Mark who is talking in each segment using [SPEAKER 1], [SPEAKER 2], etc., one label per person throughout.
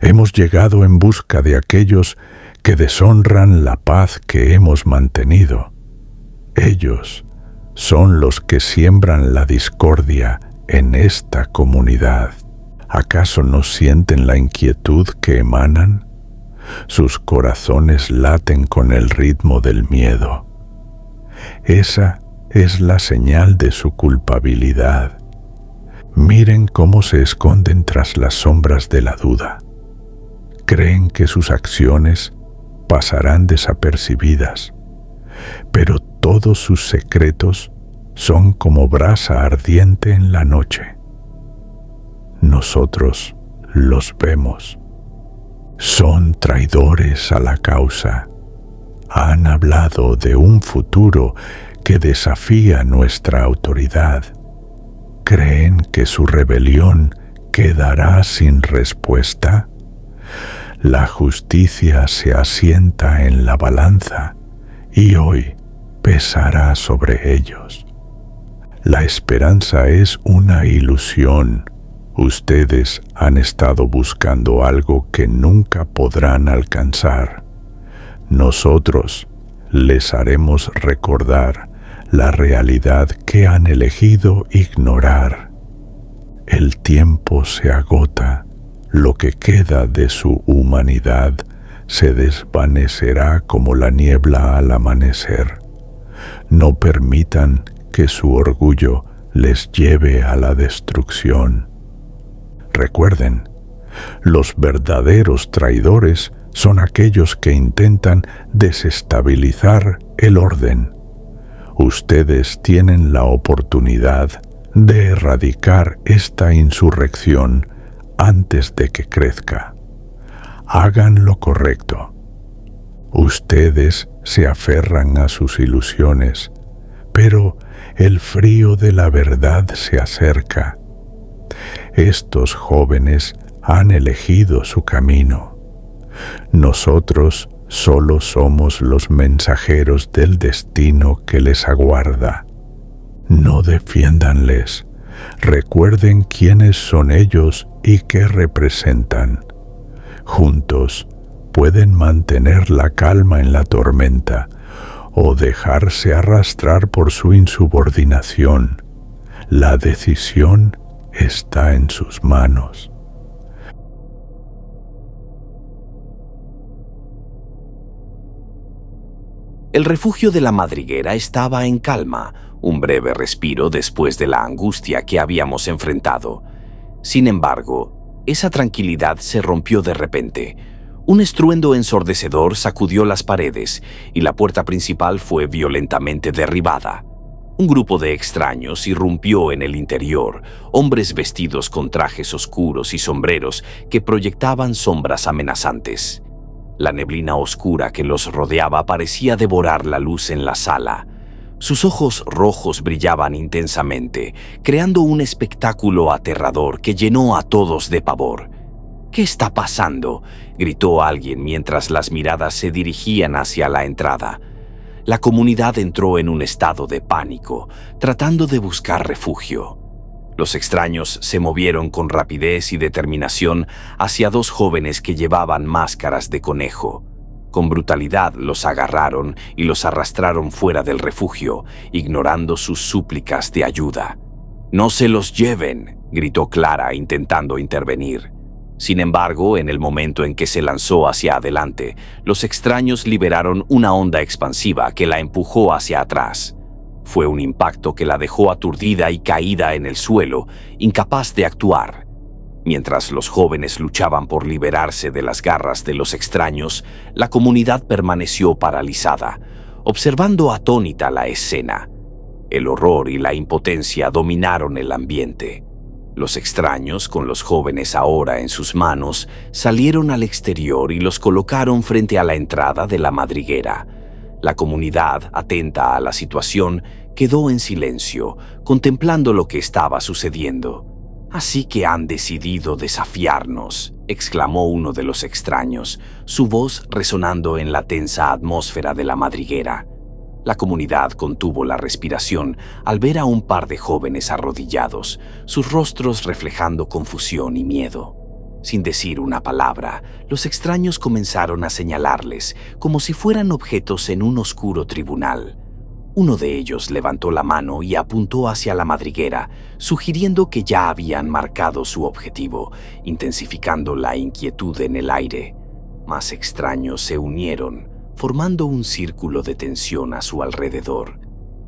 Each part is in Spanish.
[SPEAKER 1] Hemos llegado en busca de aquellos que deshonran la paz que hemos mantenido. Ellos son los que siembran la discordia en esta comunidad. ¿Acaso no sienten la inquietud que emanan? Sus corazones laten con el ritmo del miedo. Esa es la señal de su culpabilidad. Miren cómo se esconden tras las sombras de la duda. Creen que sus acciones pasarán desapercibidas, pero todos sus secretos son como brasa ardiente en la noche. Nosotros los vemos. Son traidores a la causa. Han hablado de un futuro que desafía nuestra autoridad. ¿Creen que su rebelión quedará sin respuesta? La justicia se asienta en la balanza y hoy pesará sobre ellos. La esperanza es una ilusión. Ustedes han estado buscando algo que nunca podrán alcanzar. Nosotros les haremos recordar la realidad que han elegido ignorar. El tiempo se agota. Lo que queda de su humanidad se desvanecerá como la niebla al amanecer. No permitan que su orgullo les lleve a la destrucción. Recuerden, los verdaderos traidores son aquellos que intentan desestabilizar el orden. Ustedes tienen la oportunidad de erradicar esta insurrección antes de que crezca. Hagan lo correcto. Ustedes se aferran a sus ilusiones, pero el frío de la verdad se acerca. Estos jóvenes han elegido su camino. Nosotros solo somos los mensajeros del destino que les aguarda. No defiéndanles. Recuerden quiénes son ellos y qué representan. Juntos pueden mantener la calma en la tormenta o dejarse arrastrar por su insubordinación. La decisión está en sus manos.
[SPEAKER 2] El refugio de la madriguera estaba en calma, un breve respiro después de la angustia que habíamos enfrentado. Sin embargo, esa tranquilidad se rompió de repente. Un estruendo ensordecedor sacudió las paredes y la puerta principal fue violentamente derribada. Un grupo de extraños irrumpió en el interior, hombres vestidos con trajes oscuros y sombreros que proyectaban sombras amenazantes. La neblina oscura que los rodeaba parecía devorar la luz en la sala. Sus ojos rojos brillaban intensamente, creando un espectáculo aterrador que llenó a todos de pavor. «¿Qué está pasando?», gritó alguien mientras las miradas se dirigían hacia la entrada. La comunidad entró en un estado de pánico, tratando de buscar refugio. Los extraños se movieron con rapidez y determinación hacia dos jóvenes que llevaban máscaras de conejo. Con brutalidad los agarraron y los arrastraron fuera del refugio, ignorando sus súplicas de ayuda. «¡No se los lleven!», gritó Clara intentando intervenir. Sin embargo, en el momento en que se lanzó hacia adelante, los extraños liberaron una onda expansiva que la empujó hacia atrás. Fue un impacto que la dejó aturdida y caída en el suelo, incapaz de actuar. Mientras los jóvenes luchaban por liberarse de las garras de los extraños, la comunidad permaneció paralizada, observando atónita la escena. El horror y la impotencia dominaron el ambiente. Los extraños, con los jóvenes ahora en sus manos, salieron al exterior y los colocaron frente a la entrada de la madriguera. La comunidad, atenta a la situación, quedó en silencio, contemplando lo que estaba sucediendo. «Así que han decidido desafiarnos», exclamó uno de los extraños, su voz resonando en la tensa atmósfera de la madriguera. La comunidad contuvo la respiración al ver a un par de jóvenes arrodillados, sus rostros reflejando confusión y miedo. Sin decir una palabra, los extraños comenzaron a señalarles como si fueran objetos en un oscuro tribunal. Uno de ellos levantó la mano y apuntó hacia la madriguera, sugiriendo que ya habían marcado su objetivo, intensificando la inquietud en el aire. Más extraños se unieron, formando un círculo de tensión a su alrededor.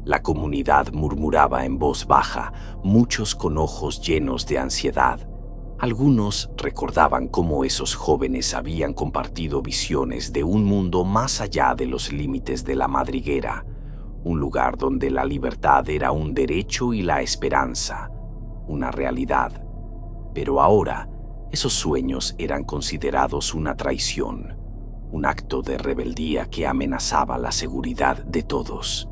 [SPEAKER 2] La comunidad murmuraba en voz baja, muchos con ojos llenos de ansiedad. Algunos recordaban cómo esos jóvenes habían compartido visiones de un mundo más allá de los límites de la madriguera, un lugar donde la libertad era un derecho y la esperanza una realidad. Pero ahora, esos sueños eran considerados una traición, un acto de rebeldía que amenazaba la seguridad de todos.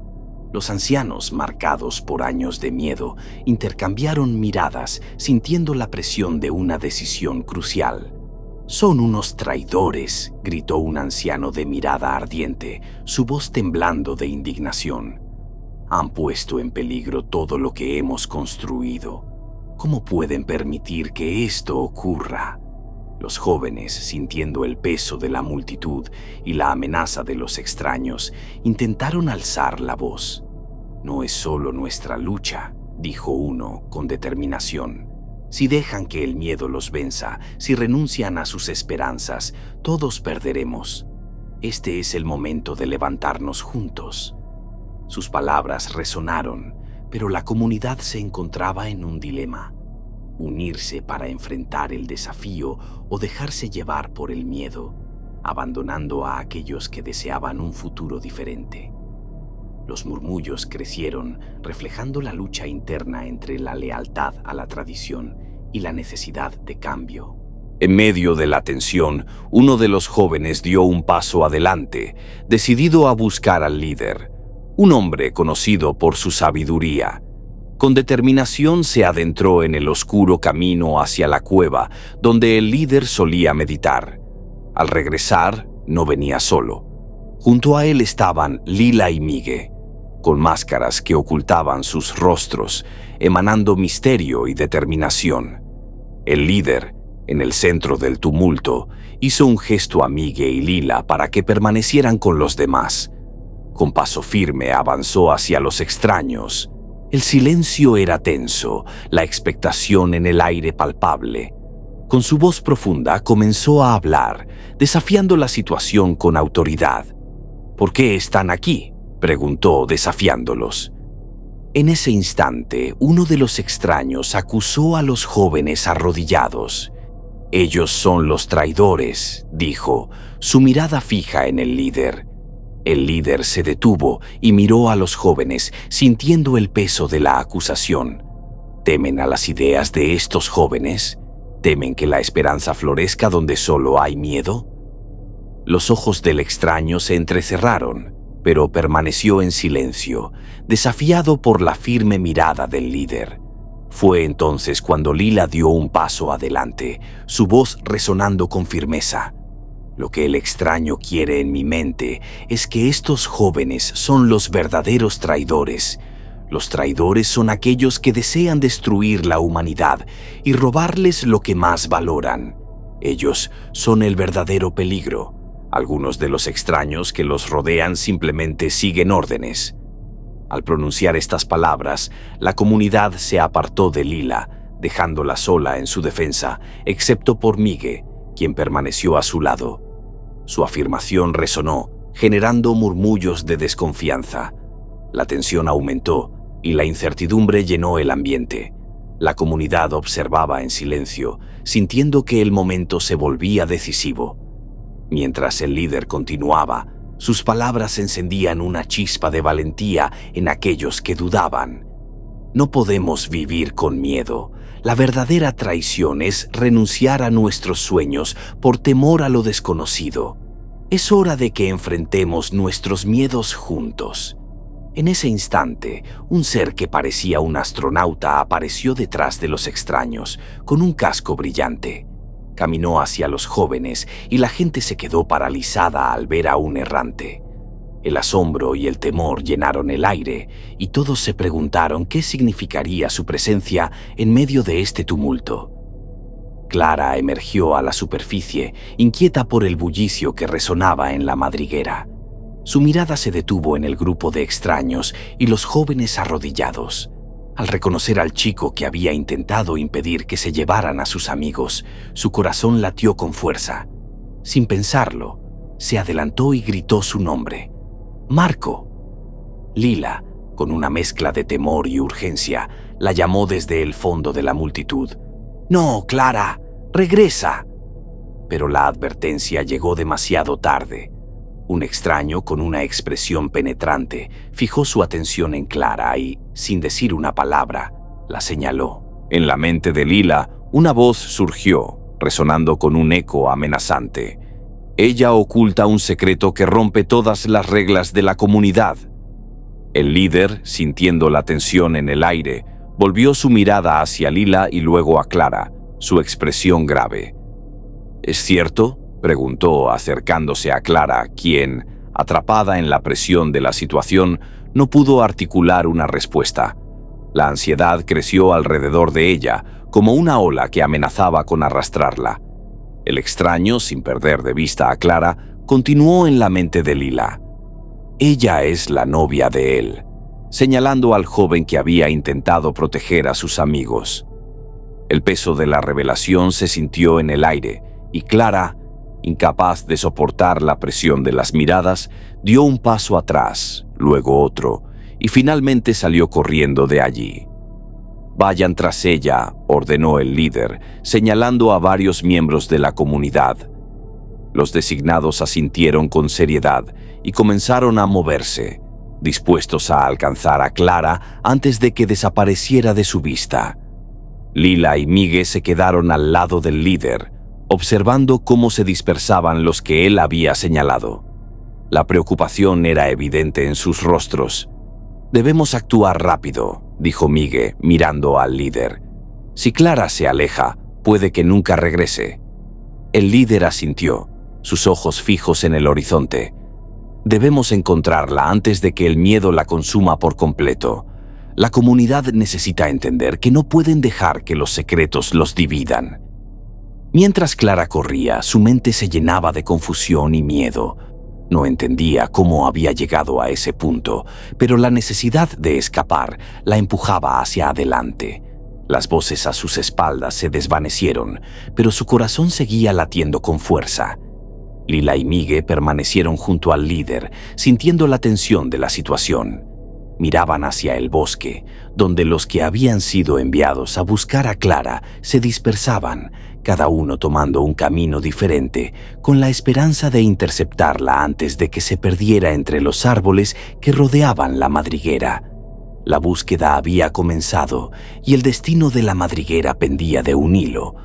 [SPEAKER 2] Los ancianos, marcados por años de miedo, intercambiaron miradas, sintiendo la presión de una decisión crucial. «Son unos traidores», gritó un anciano de mirada ardiente, su voz temblando de indignación. «Han puesto en peligro todo lo que hemos construido. ¿Cómo pueden permitir que esto ocurra?» Los jóvenes, sintiendo el peso de la multitud y la amenaza de los extraños, intentaron alzar la voz. «No es solo nuestra lucha», dijo uno con determinación. «Si dejan que el miedo los venza, si renuncian a sus esperanzas, todos perderemos. Este es el momento de levantarnos juntos». Sus palabras resonaron, pero la comunidad se encontraba en un dilema: unirse para enfrentar el desafío o dejarse llevar por el miedo, abandonando a aquellos que deseaban un futuro diferente. Los murmullos crecieron, reflejando la lucha interna entre la lealtad a la tradición y la necesidad de cambio. En medio de la tensión, uno de los jóvenes dio un paso adelante, decidido a buscar al líder, un hombre conocido por su sabiduría. Con determinación se adentró en el oscuro camino hacia la cueva, donde el líder solía meditar. Al regresar, no venía solo. Junto a él estaban Lila y Migue, con máscaras que ocultaban sus rostros, emanando misterio y determinación. El líder, en el centro del tumulto, hizo un gesto a Migue y Lila para que permanecieran con los demás. Con paso firme avanzó hacia los extraños. El silencio era tenso, la expectación en el aire palpable. Con su voz profunda comenzó a hablar, desafiando la situación con autoridad. «¿Por qué están aquí?», preguntó, desafiándolos. En ese instante, uno de los extraños acusó a los jóvenes arrodillados. «Ellos son los traidores», dijo, su mirada fija en el líder. El líder se detuvo y miró a los jóvenes, sintiendo el peso de la acusación. ¿Temen a las ideas de estos jóvenes? ¿Temen que la esperanza florezca donde solo hay miedo? Los ojos del extraño se entrecerraron, pero permaneció en silencio, desafiado por la firme mirada del líder. Fue entonces cuando Lila dio un paso adelante, su voz resonando con firmeza. «Lo que el extraño quiere en mi mente es que estos jóvenes son los verdaderos traidores. Los traidores son aquellos que desean destruir la humanidad y robarles lo que más valoran. Ellos son el verdadero peligro. Algunos de los extraños que los rodean simplemente siguen órdenes». Al pronunciar estas palabras, la comunidad se apartó de Lila, dejándola sola en su defensa, excepto por Migue, quien permaneció a su lado. Su afirmación resonó, generando murmullos de desconfianza. La tensión aumentó y la incertidumbre llenó el ambiente. La comunidad observaba en silencio, sintiendo que el momento se volvía decisivo. Mientras el líder continuaba, sus palabras encendían una chispa de valentía en aquellos que dudaban. «No podemos vivir con miedo. La verdadera traición es renunciar a nuestros sueños por temor a lo desconocido. Es hora de que enfrentemos nuestros miedos juntos». En ese instante, un ser que parecía un astronauta apareció detrás de los extraños, con un casco brillante. Caminó hacia los jóvenes y la gente se quedó paralizada al ver a un errante. El asombro y el temor llenaron el aire y todos se preguntaron qué significaría su presencia en medio de este tumulto. Clara emergió a la superficie, inquieta por el bullicio que resonaba en la madriguera. Su mirada se detuvo en el grupo de extraños y los jóvenes arrodillados. Al reconocer al chico que había intentado impedir que se llevaran a sus amigos, su corazón latió con fuerza. Sin pensarlo, se adelantó y gritó su nombre. ¡Marco! Lila, con una mezcla de temor y urgencia, la llamó desde el fondo de la multitud. ¡No, Clara! ¡Regresa! Pero la advertencia llegó demasiado tarde. Un extraño con una expresión penetrante fijó su atención en Clara y, sin decir una palabra, la señaló. En la mente de Lila, una voz surgió, resonando con un eco amenazante. Ella oculta un secreto que rompe todas las reglas de la comunidad. El líder, sintiendo la tensión en el aire, volvió su mirada hacia Lila y luego a Clara, su expresión grave. ¿Es cierto?, preguntó acercándose a Clara, quien, atrapada en la presión de la situación, no pudo articular una respuesta. La ansiedad creció alrededor de ella, como una ola que amenazaba con arrastrarla. El extraño, sin perder de vista a Clara, continuó en la mente de Lila. Ella es la novia de él, señalando al joven que había intentado proteger a sus amigos. El peso de la revelación se sintió en el aire, y Clara, incapaz de soportar la presión de las miradas, dio un paso atrás, luego otro, y finalmente salió corriendo de allí. «Vayan tras ella», ordenó el líder, señalando a varios miembros de la comunidad. Los designados asintieron con seriedad y comenzaron a moverse, dispuestos a alcanzar a Clara antes de que desapareciera de su vista. Lila y Migue se quedaron al lado del líder, observando cómo se dispersaban los que él había señalado. La preocupación era evidente en sus rostros. «Debemos actuar rápido», dijo Migue, mirando al líder. «Si Clara se aleja, puede que nunca regrese». El líder asintió, sus ojos fijos en el horizonte. «Debemos encontrarla antes de que el miedo la consuma por completo. La comunidad necesita entender que no pueden dejar que los secretos los dividan». Mientras Clara corría, su mente se llenaba de confusión y miedo. No entendía cómo había llegado a ese punto, pero la necesidad de escapar la empujaba hacia adelante. Las voces a sus espaldas se desvanecieron, pero su corazón seguía latiendo con fuerza. Lila y Migue permanecieron junto al líder, sintiendo la tensión de la situación. Miraban hacia el bosque, donde los que habían sido enviados a buscar a Clara se dispersaban, cada uno tomando un camino diferente, con la esperanza de interceptarla antes de que se perdiera entre los árboles que rodeaban la madriguera. La búsqueda había comenzado y el destino de la madriguera pendía de un hilo.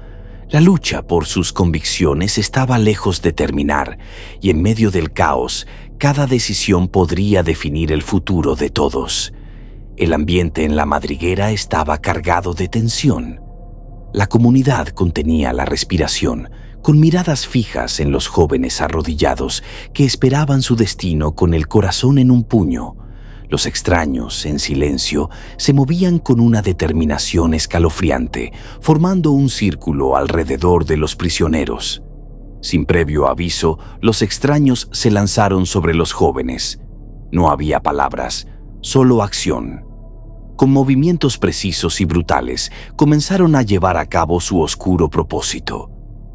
[SPEAKER 2] La lucha por sus convicciones estaba lejos de terminar, y en medio del caos, cada decisión podría definir el futuro de todos. El ambiente en la madriguera estaba cargado de tensión. La comunidad contenía la respiración, con miradas fijas en los jóvenes arrodillados que esperaban su destino con el corazón en un puño. Los extraños, en silencio, se movían con una determinación escalofriante, formando un círculo alrededor de los prisioneros. Sin previo aviso, los extraños se lanzaron sobre los jóvenes. No había palabras, solo acción. Con movimientos precisos y brutales, comenzaron a llevar a cabo su oscuro propósito.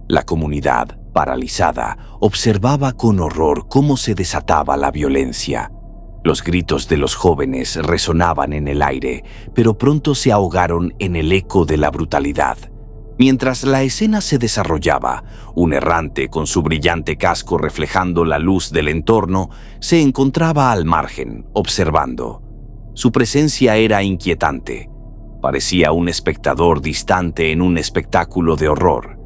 [SPEAKER 2] La comunidad, paralizada, observaba con horror cómo se desataba la violencia. Los gritos de los jóvenes resonaban en el aire, pero pronto se ahogaron en el eco de la brutalidad. Mientras la escena se desarrollaba, un errante con su brillante casco reflejando la luz del entorno se encontraba al margen, observando. Su presencia era inquietante. Parecía un espectador distante en un espectáculo de horror.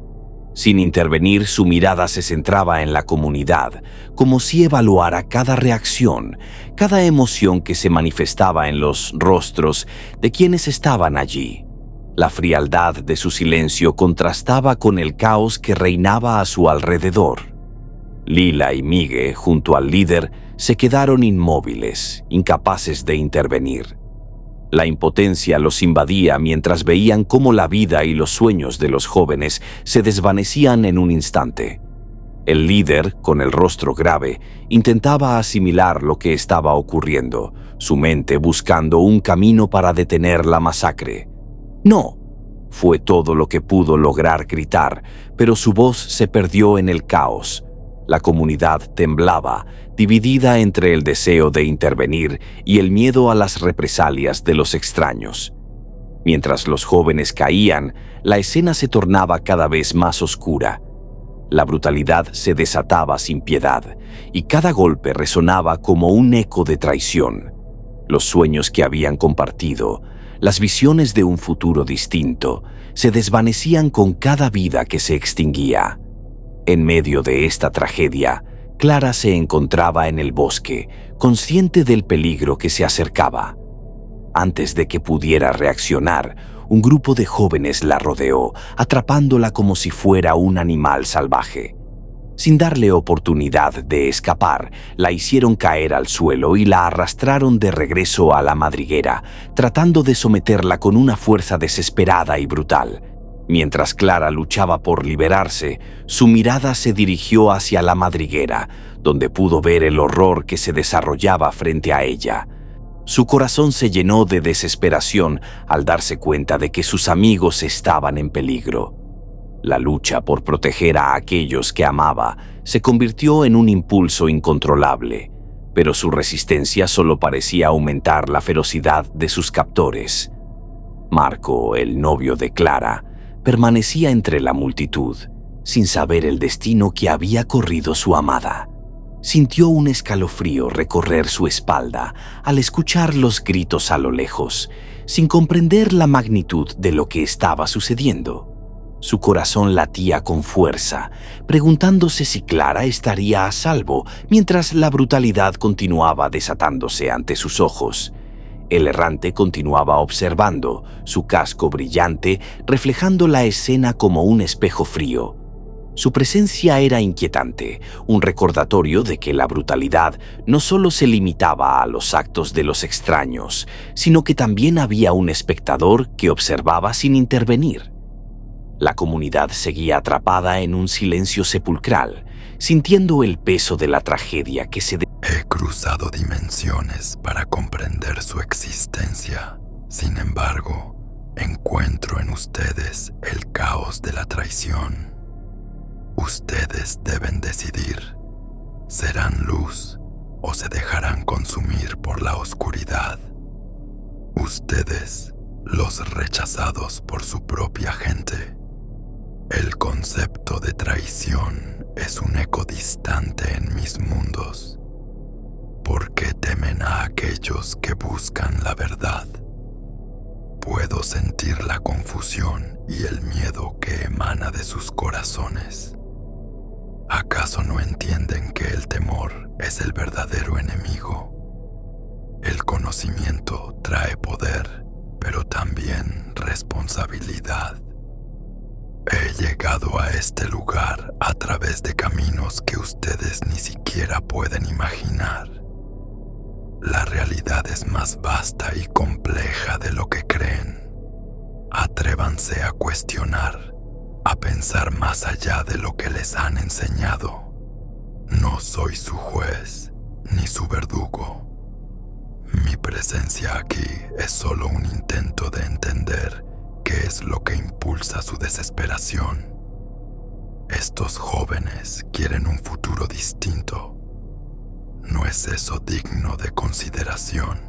[SPEAKER 2] Sin intervenir, su mirada se centraba en la comunidad, como si evaluara cada reacción, cada emoción que se manifestaba en los rostros de quienes estaban allí. La frialdad de su silencio contrastaba con el caos que reinaba a su alrededor. Lila y Migue, junto al líder, se quedaron inmóviles, incapaces de intervenir. La impotencia los invadía mientras veían cómo la vida y los sueños de los jóvenes se desvanecían en un instante. El líder, con el rostro grave, intentaba asimilar lo que estaba ocurriendo, su mente buscando un camino para detener la masacre. «No», fue todo lo que pudo lograr gritar, pero su voz se perdió en el caos. La comunidad temblaba, dividida entre el deseo de intervenir y el miedo a las represalias de los extraños. Mientras los jóvenes caían, la escena se tornaba cada vez más oscura. La brutalidad se desataba sin piedad, y cada golpe resonaba como un eco de traición. Los sueños que habían compartido, las visiones de un futuro distinto, se desvanecían con cada vida que se extinguía. En medio de esta tragedia, Clara se encontraba en el bosque, consciente del peligro que se acercaba. Antes de que pudiera reaccionar, un grupo de jóvenes la rodeó, atrapándola como si fuera un animal salvaje. Sin darle oportunidad de escapar, la hicieron caer al suelo y la arrastraron de regreso a la madriguera, tratando de someterla con una fuerza desesperada y brutal. Mientras Clara luchaba por liberarse, su mirada se dirigió hacia la madriguera, donde pudo ver el horror que se desarrollaba frente a ella. Su corazón se llenó de desesperación al darse cuenta de que sus amigos estaban en peligro. La lucha por proteger a aquellos que amaba se convirtió en un impulso incontrolable, pero su resistencia solo parecía aumentar la ferocidad de sus captores. Marco, el novio de Clara, permanecía entre la multitud, sin saber el destino que había corrido su amada. Sintió un escalofrío recorrer su espalda al escuchar los gritos a lo lejos, sin comprender la magnitud de lo que estaba sucediendo. Su corazón latía con fuerza, preguntándose si Clara estaría a salvo mientras la brutalidad continuaba desatándose ante sus ojos. El errante continuaba observando, su casco brillante reflejando la escena como un espejo frío. Su presencia era inquietante, un recordatorio de que la brutalidad no solo se limitaba a los actos de los extraños, sino que también había un espectador que observaba sin intervenir. La comunidad seguía atrapada en un silencio sepulcral, sintiendo el peso de la tragedia que se...
[SPEAKER 3] He cruzado dimensiones para comprender su existencia. Sin embargo, encuentro en ustedes el caos de la traición. Ustedes deben decidir. ¿Serán luz o se dejarán consumir por la oscuridad? Ustedes, los rechazados por su propia gente. El concepto de traición es un eco distante en mis mundos. ¿Por qué temen a aquellos que buscan la verdad? Puedo sentir la confusión y el miedo que emana de sus corazones. ¿Acaso no entienden que el temor es el verdadero enemigo? El conocimiento trae poder, pero también responsabilidad. He llegado a este lugar a través de caminos que ustedes ni siquiera pueden imaginar. La realidad es más vasta y compleja de lo que creen. Atrévanse a cuestionar, a pensar más allá de lo que les han enseñado. No soy su juez ni su verdugo. Mi presencia aquí es solo un intento de entender qué es lo que impulsa su desesperación. Estos jóvenes quieren un futuro distinto. ¿No es eso digno de consideración?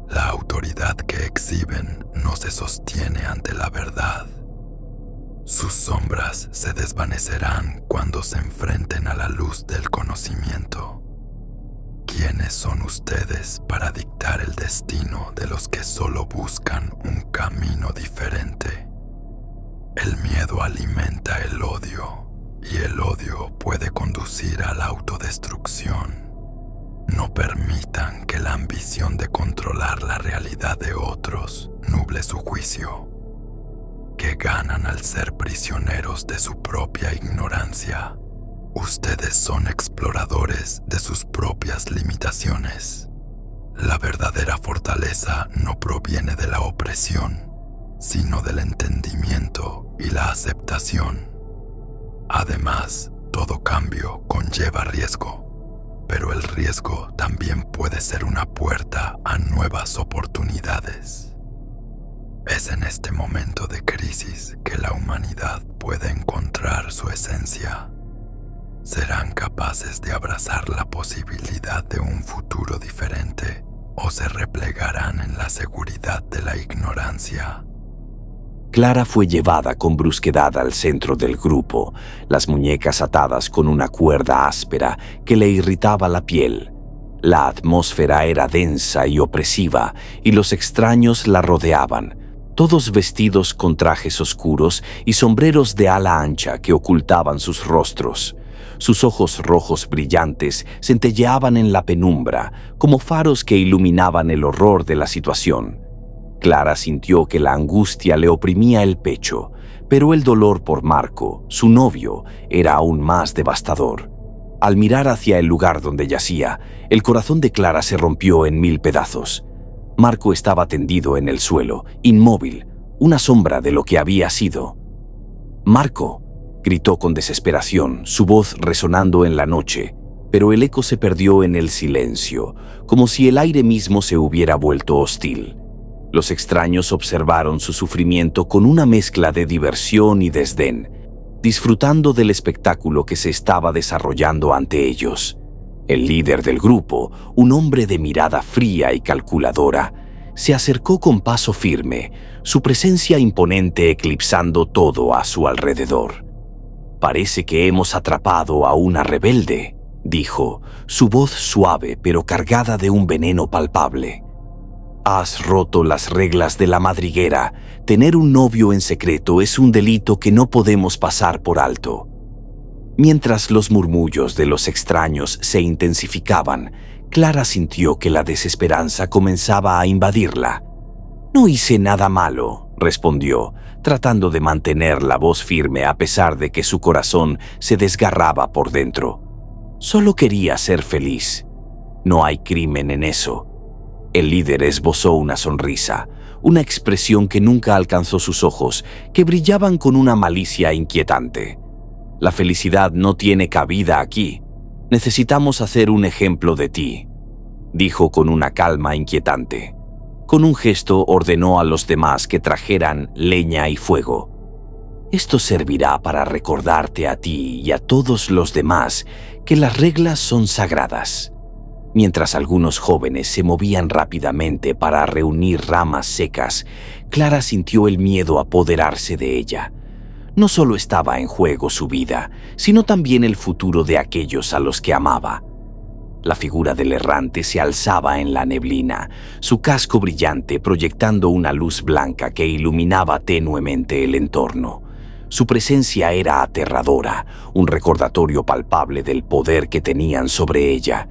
[SPEAKER 3] La autoridad que exhiben no se sostiene ante la verdad. Sus sombras se desvanecerán cuando se enfrenten a la luz del conocimiento. ¿Quiénes son ustedes para dictar el destino de los que solo buscan un camino diferente? El miedo alimenta el odio, y el odio puede conducir a la autodestrucción. No permitan que la ambición de controlar la realidad de otros nuble su juicio. Que ganan al ser prisioneros de su propia ignorancia. Ustedes son exploradores de sus propias limitaciones. La verdadera fortaleza no proviene de la opresión, sino del entendimiento y la aceptación. Además, todo cambio conlleva riesgo, pero el riesgo también puede ser una puerta a nuevas oportunidades. Es en este momento de crisis que la humanidad puede encontrar su esencia. ¿Serán capaces de abrazar la posibilidad de un futuro diferente o se replegarán en la seguridad de la ignorancia?
[SPEAKER 2] Clara fue llevada con brusquedad al centro del grupo, las muñecas atadas con una cuerda áspera que le irritaba la piel. La atmósfera era densa y opresiva, y los extraños la rodeaban, todos vestidos con trajes oscuros y sombreros de ala ancha que ocultaban sus rostros. Sus ojos rojos brillantes centelleaban en la penumbra, como faros que iluminaban el horror de la situación. Clara sintió que la angustia le oprimía el pecho, pero el dolor por Marco, su novio, era aún más devastador. Al mirar hacia el lugar donde yacía, el corazón de Clara se rompió en 1000 pedazos. Marco estaba tendido en el suelo, inmóvil, una sombra de lo que había sido. «¡Marco!», gritó con desesperación, su voz resonando en la noche, pero el eco se perdió en el silencio, como si el aire mismo se hubiera vuelto hostil. Los extraños observaron su sufrimiento con una mezcla de diversión y desdén, disfrutando del espectáculo que se estaba desarrollando ante ellos. El líder del grupo, un hombre de mirada fría y calculadora, se acercó con paso firme, su presencia imponente eclipsando todo a su alrededor. «Parece que hemos atrapado a una rebelde», dijo, su voz suave pero cargada de un veneno palpable. «Has roto las reglas de la madriguera. Tener un novio en secreto es un delito que no podemos pasar por alto». Mientras los murmullos de los extraños se intensificaban, Clara sintió que la desesperanza comenzaba a invadirla. «No hice nada malo», respondió, tratando de mantener la voz firme a pesar de que su corazón se desgarraba por dentro. «Solo quería ser feliz. No hay crimen en eso». El líder esbozó una sonrisa, una expresión que nunca alcanzó sus ojos, que brillaban con una malicia inquietante. «La felicidad no tiene cabida aquí. Necesitamos hacer un ejemplo de ti», dijo con una calma inquietante. Con un gesto ordenó a los demás que trajeran leña y fuego. «Esto servirá para recordarte a ti y a todos los demás que las reglas son sagradas». Mientras algunos jóvenes se movían rápidamente para reunir ramas secas, Clara sintió el miedo apoderarse de ella. No solo estaba en juego su vida, sino también el futuro de aquellos a los que amaba. La figura del errante se alzaba en la neblina, su casco brillante proyectando una luz blanca que iluminaba tenuemente el entorno. Su presencia era aterradora, un recordatorio palpable del poder que tenían sobre ella.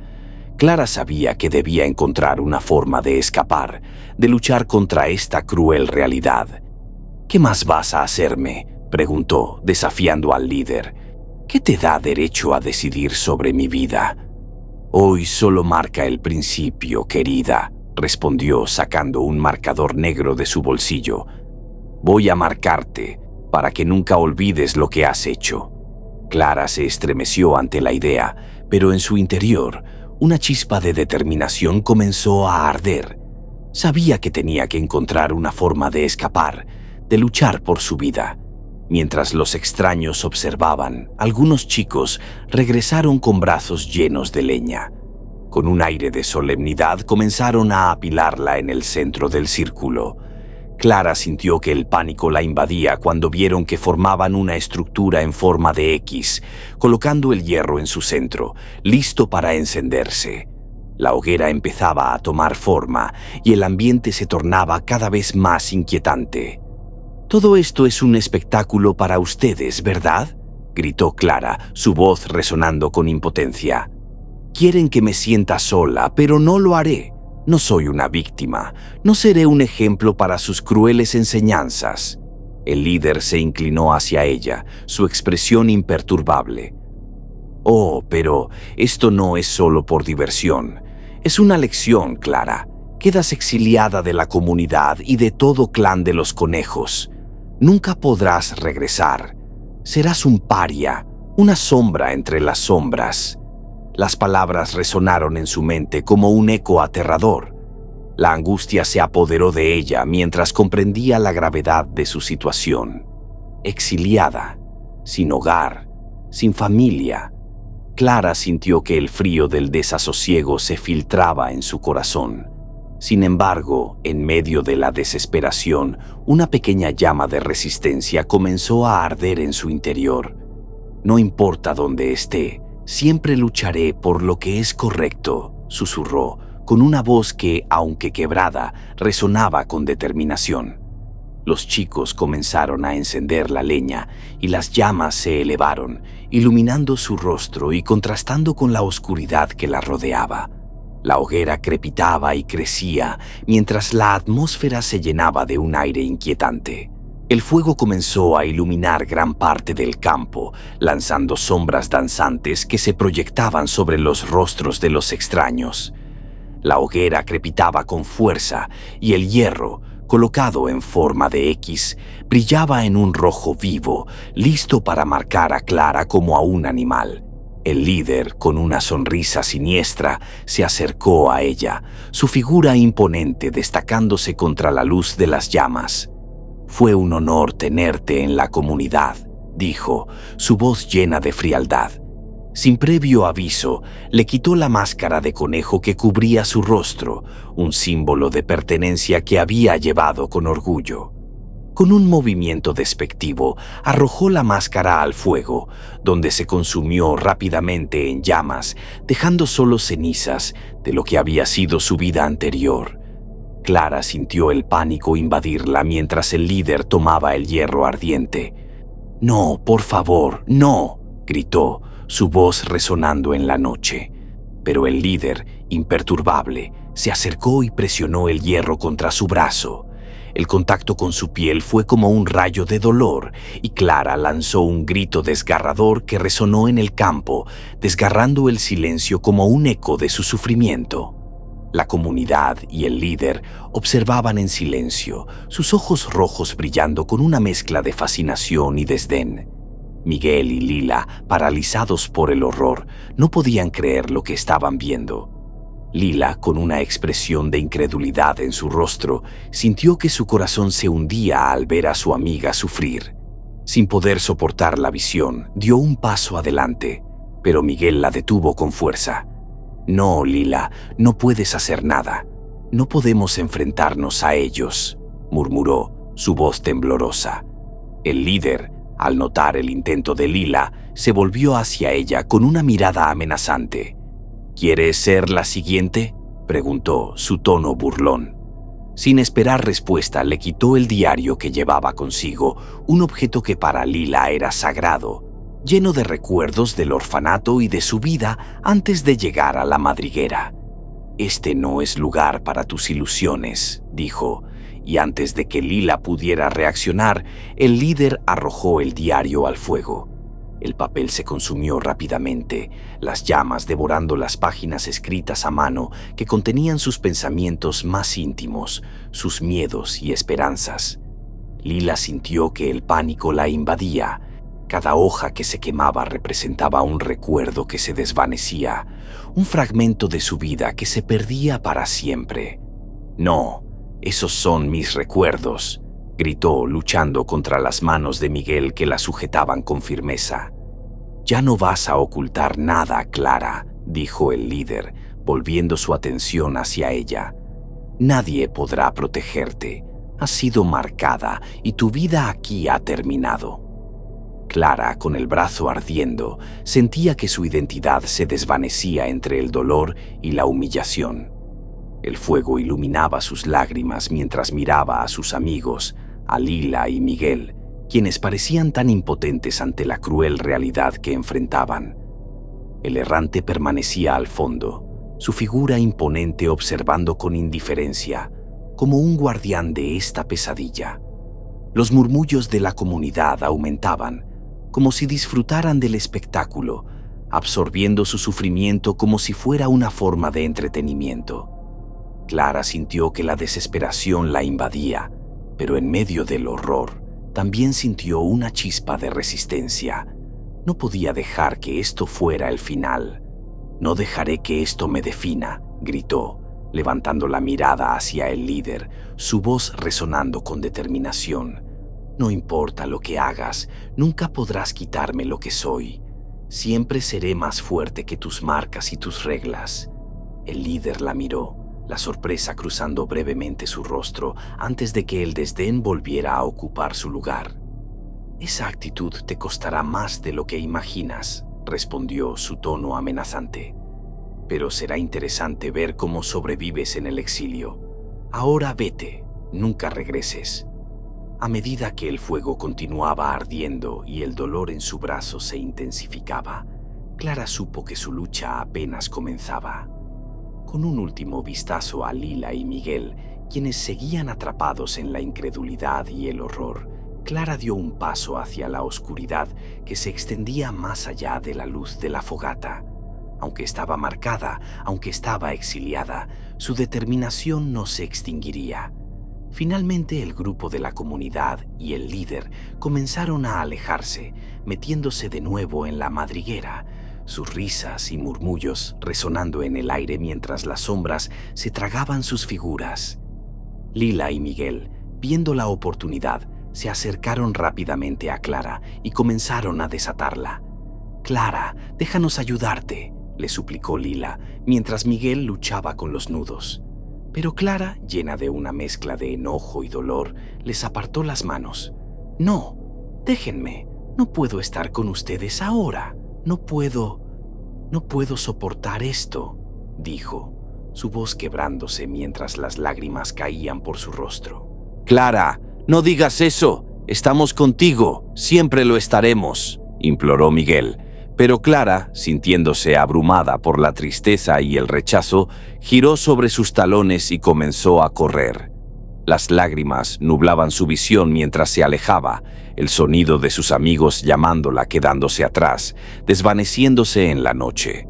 [SPEAKER 2] Clara sabía que debía encontrar una forma de escapar, de luchar contra esta cruel realidad. «¿Qué más vas a hacerme?», preguntó, desafiando al líder. «¿Qué te da derecho a decidir sobre mi vida?». «Hoy solo marca el principio, querida», respondió sacando un marcador negro de su bolsillo. «Voy a marcarte para que nunca olvides lo que has hecho». Clara se estremeció ante la idea, pero en su interior, una chispa de determinación comenzó a arder. Sabía que tenía que encontrar una forma de escapar, de luchar por su vida. Mientras los extraños observaban, algunos chicos regresaron con brazos llenos de leña. Con un aire de solemnidad comenzaron a apilarla en el centro del círculo. Clara sintió que el pánico la invadía cuando vieron que formaban una estructura en forma de X, colocando el hierro en su centro, listo para encenderse. La hoguera empezaba a tomar forma y el ambiente se tornaba cada vez más inquietante. «Todo esto es un espectáculo para ustedes, ¿verdad?», gritó Clara, su voz resonando con impotencia. «Quieren que me sienta sola, pero no lo haré. No soy una víctima, no seré un ejemplo para sus crueles enseñanzas». El líder se inclinó hacia ella, su expresión imperturbable. «Oh, pero esto no es solo por diversión. Es una lección, Clara. Quedas exiliada de la comunidad y de todo clan de los conejos. Nunca podrás regresar. Serás un paria, una sombra entre las sombras. Las palabras resonaron en su mente como un eco aterrador. La angustia se apoderó de ella mientras comprendía la gravedad de su situación. Exiliada, sin hogar, sin familia. Clara sintió que el frío del desasosiego se filtraba en su corazón. Sin embargo, en medio de la desesperación, una pequeña llama de resistencia comenzó a arder en su interior. No importa dónde esté, siempre lucharé por lo que es correcto, susurró, con una voz que, aunque quebrada, resonaba con determinación. Los chicos comenzaron a encender la leña y las llamas se elevaron, iluminando su rostro y contrastando con la oscuridad que la rodeaba. La hoguera crepitaba y crecía mientras la atmósfera se llenaba de un aire inquietante. El fuego comenzó a iluminar gran parte del campo, lanzando sombras danzantes que se proyectaban sobre los rostros de los extraños. La hoguera crepitaba con fuerza y el hierro, colocado en forma de X, brillaba en un rojo vivo, listo para marcar a Clara como a un animal. El líder, con una sonrisa siniestra, se acercó a ella, su figura imponente destacándose contra la luz de las llamas. «Fue un honor tenerte en la comunidad», dijo, su voz llena de frialdad. Sin previo aviso, le quitó la máscara de conejo que cubría su rostro, un símbolo de pertenencia que había llevado con orgullo. Con un movimiento despectivo, arrojó la máscara al fuego, donde se consumió rápidamente en llamas, dejando solo cenizas de lo que había sido su vida anterior. Clara sintió el pánico invadirla mientras el líder tomaba el hierro ardiente. «No, por favor, no», gritó, su voz resonando en la noche. Pero el líder, imperturbable, se acercó y presionó el hierro contra su brazo. El contacto con su piel fue como un rayo de dolor y Clara lanzó un grito desgarrador que resonó en el campo, desgarrando el silencio como un eco de su sufrimiento. La comunidad y el líder observaban en silencio, sus ojos rojos brillando con una mezcla de fascinación y desdén. Miguel y Lila, paralizados por el horror, no podían creer lo que estaban viendo. Lila, con una expresión de incredulidad en su rostro, sintió que su corazón se hundía al ver a su amiga sufrir. Sin poder soportar la visión, dio un paso adelante, pero Miguel la detuvo con fuerza. «No, Lila, no puedes hacer nada. No podemos enfrentarnos a ellos», murmuró, su voz temblorosa. El líder, al notar el intento de Lila, se volvió hacia ella con una mirada amenazante. «¿Quieres ser la siguiente?», preguntó, su tono burlón. Sin esperar respuesta, le quitó el diario que llevaba consigo, un objeto que para Lila era sagrado, lleno de recuerdos del orfanato y de su vida antes de llegar a la madriguera. «Este no es lugar para tus ilusiones», dijo, y antes de que Lila pudiera reaccionar, el líder arrojó el diario al fuego. El papel se consumió rápidamente, las llamas devorando las páginas escritas a mano que contenían sus pensamientos más íntimos, sus miedos y esperanzas. Lila sintió que el pánico la invadía. Cada hoja que se quemaba representaba un recuerdo que se desvanecía, un fragmento de su vida que se perdía para siempre. «No, esos son mis recuerdos», gritó, luchando contra las manos de Miguel que la sujetaban con firmeza. «Ya no vas a ocultar nada, Clara», dijo el líder, volviendo su atención hacia ella. «Nadie podrá protegerte. Has sido marcada y tu vida aquí ha terminado». Clara, con el brazo ardiendo, sentía que su identidad se desvanecía entre el dolor y la humillación. El fuego iluminaba sus lágrimas mientras miraba a sus amigos, a Lila y Miguel, quienes parecían tan impotentes ante la cruel realidad que enfrentaban. El errante permanecía al fondo, su figura imponente observando con indiferencia, como un guardián de esta pesadilla. Los murmullos de la comunidad aumentaban, como si disfrutaran del espectáculo, absorbiendo su sufrimiento como si fuera una forma de entretenimiento. Clara sintió que la desesperación la invadía, pero en medio del horror también sintió una chispa de resistencia. No podía dejar que esto fuera el final. «No dejaré que esto me defina», gritó, levantando la mirada hacia el líder, su voz resonando con determinación. «No importa lo que hagas, nunca podrás quitarme lo que soy. Siempre seré más fuerte que tus marcas y tus reglas». El líder la miró, la sorpresa cruzando brevemente su rostro antes de que el desdén volviera a ocupar su lugar. «Esa actitud te costará más de lo que imaginas», respondió, su tono amenazante. «Pero será interesante ver cómo sobrevives en el exilio. Ahora vete, nunca regreses». A medida que el fuego continuaba ardiendo y el dolor en su brazo se intensificaba, Clara supo que su lucha apenas comenzaba. Con un último vistazo a Lila y Miguel, quienes seguían atrapados en la incredulidad y el horror, Clara dio un paso hacia la oscuridad que se extendía más allá de la luz de la fogata. Aunque estaba marcada, aunque estaba exiliada, su determinación no se extinguiría. Finalmente el grupo de la comunidad y el líder comenzaron a alejarse, metiéndose de nuevo en la madriguera, sus risas y murmullos resonando en el aire mientras las sombras se tragaban sus figuras. Lila y Miguel, viendo la oportunidad, se acercaron rápidamente a Clara y comenzaron a desatarla. «Clara, déjanos ayudarte», le suplicó Lila, mientras Miguel luchaba con los nudos. Pero Clara, llena de una mezcla de enojo y dolor, les apartó las manos. «No, déjenme, no puedo estar con ustedes ahora, no puedo soportar esto», dijo, su voz quebrándose mientras las lágrimas caían por su rostro. «Clara, no digas eso, estamos contigo, siempre lo estaremos», imploró Miguel. Pero Clara, sintiéndose abrumada por la tristeza y el rechazo, giró sobre sus talones y comenzó a correr. Las lágrimas nublaban su visión mientras se alejaba, el sonido de sus amigos llamándola quedándose atrás, desvaneciéndose en la noche.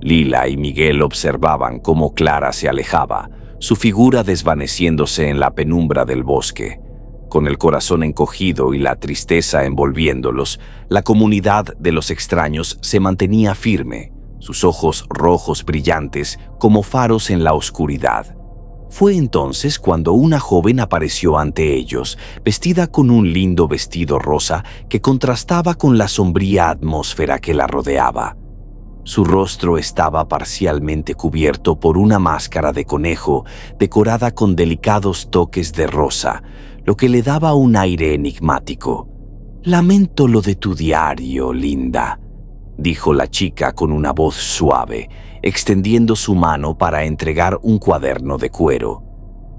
[SPEAKER 2] Lila y Miguel observaban cómo Clara se alejaba, su figura desvaneciéndose en la penumbra del bosque. Con el corazón encogido y la tristeza envolviéndolos, la comunidad de los extraños se mantenía firme, sus ojos rojos brillantes como faros en la oscuridad. Fue entonces cuando una joven apareció ante ellos, vestida con un lindo vestido rosa que contrastaba con la sombría atmósfera que la rodeaba. Su rostro estaba parcialmente cubierto por una máscara de conejo decorada con delicados toques de rosa, lo que le daba un aire enigmático. «Lamento lo de tu diario, linda», dijo la chica con una voz suave, extendiendo su mano para entregar un cuaderno de cuero.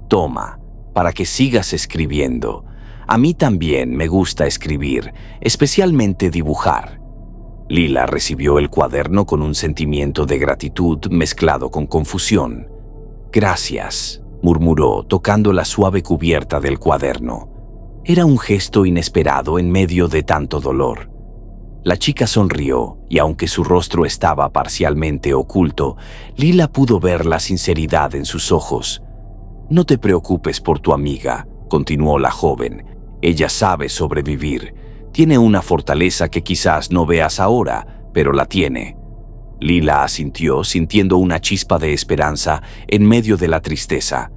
[SPEAKER 2] «Toma, para que sigas escribiendo. A mí también me gusta escribir, especialmente dibujar». Lila recibió el cuaderno con un sentimiento de gratitud mezclado con confusión. «Gracias», murmuró, tocando la suave cubierta del cuaderno. Era un gesto inesperado en medio de tanto dolor. La chica sonrió, y aunque su rostro estaba parcialmente oculto, Lila pudo ver la sinceridad en sus ojos. «No te preocupes por tu amiga», continuó la joven. «Ella sabe sobrevivir. Tiene una fortaleza que quizás no veas ahora, pero la tiene». Lila asintió, sintiendo una chispa de esperanza en medio de la tristeza.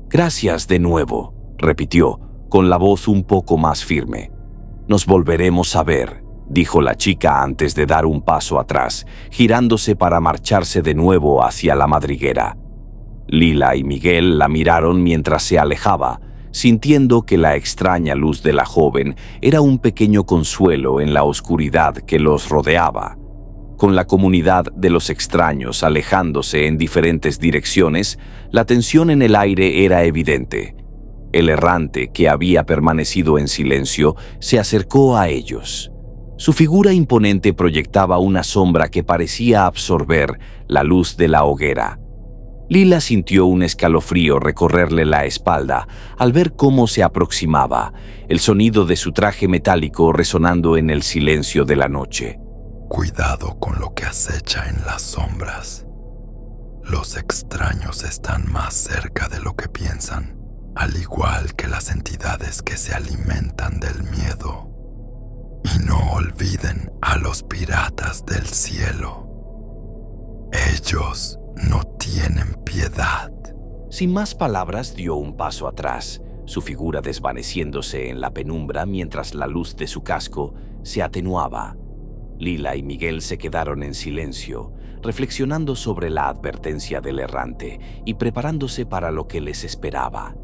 [SPEAKER 2] «Gracias de nuevo», repitió, con la voz un poco más firme. «Nos volveremos a ver», dijo la chica antes de dar un paso atrás, girándose para marcharse de nuevo hacia la madriguera. Lila y Miguel la miraron mientras se alejaba, sintiendo que la extraña luz de la joven era un pequeño consuelo en la oscuridad que los rodeaba. Con la comunidad de los extraños alejándose en diferentes direcciones, la tensión en el aire era evidente. El errante, que había permanecido en silencio, se acercó a ellos. Su figura imponente proyectaba una sombra que parecía absorber la luz de la hoguera. Lila sintió un escalofrío recorrerle la espalda al ver cómo se aproximaba, el sonido de su traje metálico resonando en el silencio de la noche.
[SPEAKER 3] Cuidado con lo que acecha en las sombras. Los extraños están más cerca de lo que piensan, al igual que las entidades que se alimentan del miedo. Y no olviden a los piratas del cielo. Ellos no tienen piedad.
[SPEAKER 2] Sin más palabras, dio un paso atrás, su figura desvaneciéndose en la penumbra mientras la luz de su casco se atenuaba. Lila y Miguel se quedaron en silencio, reflexionando sobre la advertencia del errante y preparándose para lo que les esperaba.